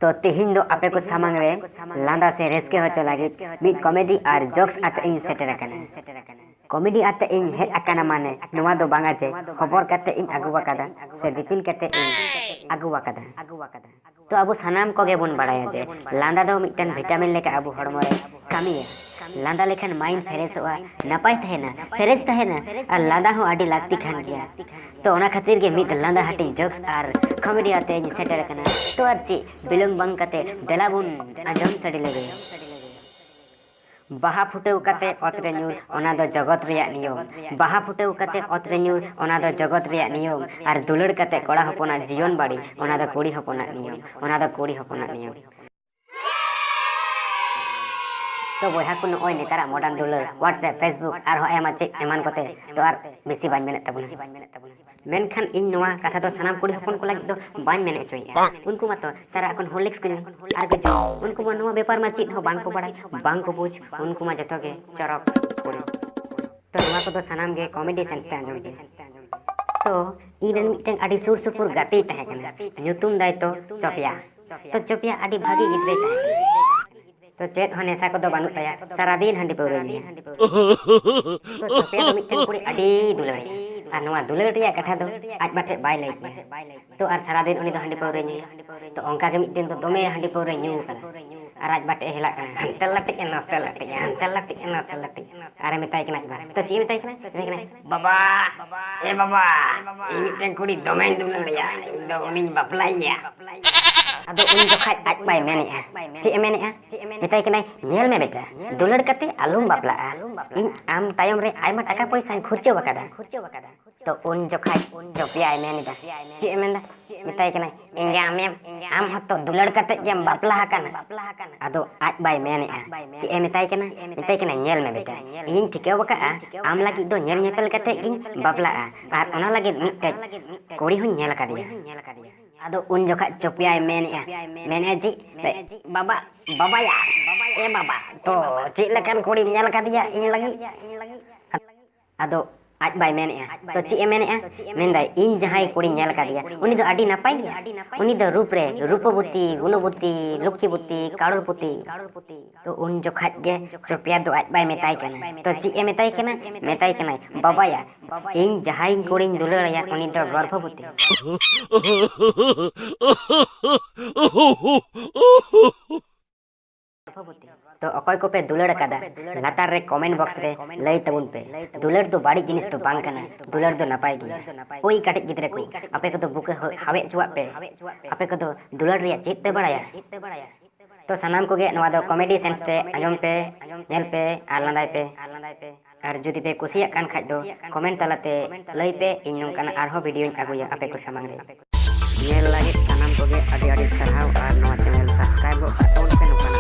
तो तेहिन दो आपे को सामांग रे लांदा से रेस्के हो चलागी मिद कॉमेडी और जोक्स आते इन सेटर करना कॉमेडी आते इन हेड अकाना माने नवा दो बांगा जे खबर करते इन अगुवा कदा से दिपिल करते इन अगुवा कदा तो अब सानाम को गे बन बड़ाया जे लांदा दो मिटन विटामिन लेके अब हड़मो रे कामिया लांदा लेखन माइंड फ्रेश होआ नपाय तहेना फ्रेश तहेना और लांदा हो आडी लागती खान गया तो ओना खातिर गे मिद लांदा हटी जोक्स और कॉमेडी आते इन सेटर करना तो अर्ची बिलोंग बंग कते देलाबुन आजम सड़ी लगे बाहा फुटेव कते अतरे न्यूर ओना दो जगत रिया नियम बाहा फुटेव कते अतरे न्यूर ओना दो जगत रिया नियम और दुलड़ कते कोड़ा हपना जीवन बाड़ी ओना दो कुड़ी हपना नियम तो बहा को नय नेतारा मॉडर्न दुलड़ व्हाट्सएप फेसबुक और एमा चेक एमान कोते तो आर बेसी बाñ मेने तबुना मेनखान इन नवा कथा तो सानाम कुड़ी हपन को लागि तो बाñ मेने चोया उनको मत सारा अखन होलिक्स को आर के जो उनको मा नवा व्यापार मा चित हो बांग को बड़ाय बांग को बुझ उनको मा जतो के चरक कुड़ी तो नवा को तो सानाम गे कॉमेडी सेंस ते आंजम के तो इरेन मिटन आडी सुर सुपुर गाती तहे कना ᱧᱩᱛᱩᱢ दाय तो चोपिया आडी भागी गिद्रे तहे तो चेत होने सा को तो बानु तया सारा दिन हंडी पौरे नि तो चोपिया तो मिटन कुड़ी आडी दुलड़ी और नवा दुलड़ रिया कथा दो आज बाटे बाय लई तो आर सारा दिन उनी दो हंडी पौरे नि तो ओंका के मिटन तो दोमे हंडी पौरे न्यू कना आज बाटे हेला कना हंतल लटी अरे मिताई कना तो ची मिताई कना बाबा ई मिटन कुड़ी दोमे दुलड़िया दो उनी बापलाइया अदो उन जखाय आज बाय मेनेआ ची मेनेआ मिताई कना नेल में बेटा दुलड़ कते आलुम बापला इन आम तायम रे आयमा टाका पैसा खर्चो बकादा तो उन जखाय जोपिया मेनेदा ची मेनदा मिताई कना इंगा आम हतो दुलड़ कते जम बापला हकना अदो आज बाय मेनेआ ची मिताई कना नेल में बेटा इन ठिका बका आम लागी दो नेल नेपल कते इन बापला आर ओना लागी मिटै कोड़ी हुन नेल कादिया अदो उन जखा चोपिया मेने जी बाबा यार ए बाबा तो ची लेकन कोड़ी नेल कादिया इन लगी अदो आज बाय मेनेआ तो ची मेनेआ मेनदा इन जहाई कोड़ी नेल कादिया उनी दो आडी नापाय गया उनी दो रूप रे रूपवती गुणवती लक्ष्मीवती काड़ोरपति तो उन जखा गे चोपिया दो आज बाय मेताय कना तो ची मेताय कना बाबा यार इन जहाई कोड़ी दुलड़या उनी दो गर्भवती तो अकय को पे दुलड़ कदा लातार रे कमेंट बॉक्स रे लई तबुन पे दुलड़ तो बाड़ी जिनिस तो बांग कना दुलड़ तो नापाय गी ओई काटे गिदरे को आपे को तो बुके हावे चुआ पे आपे को तो दुलड़ रिया चित पे बड़ाया तो सनाम को गे नवा दो कॉमेडी सेंस ते आजम पे नेल पे आर लांदाय पे और जुदी पे कुसिया कान खाज दो कमेंट तलाते लई पे इन नोंकाना आरहो वीडियो आगुया आपे को सामांग रे नेल लागि सनाम को गे आडी आडी सरहाव और नवा चैनल सब्सक्राइब को पे नोंकाना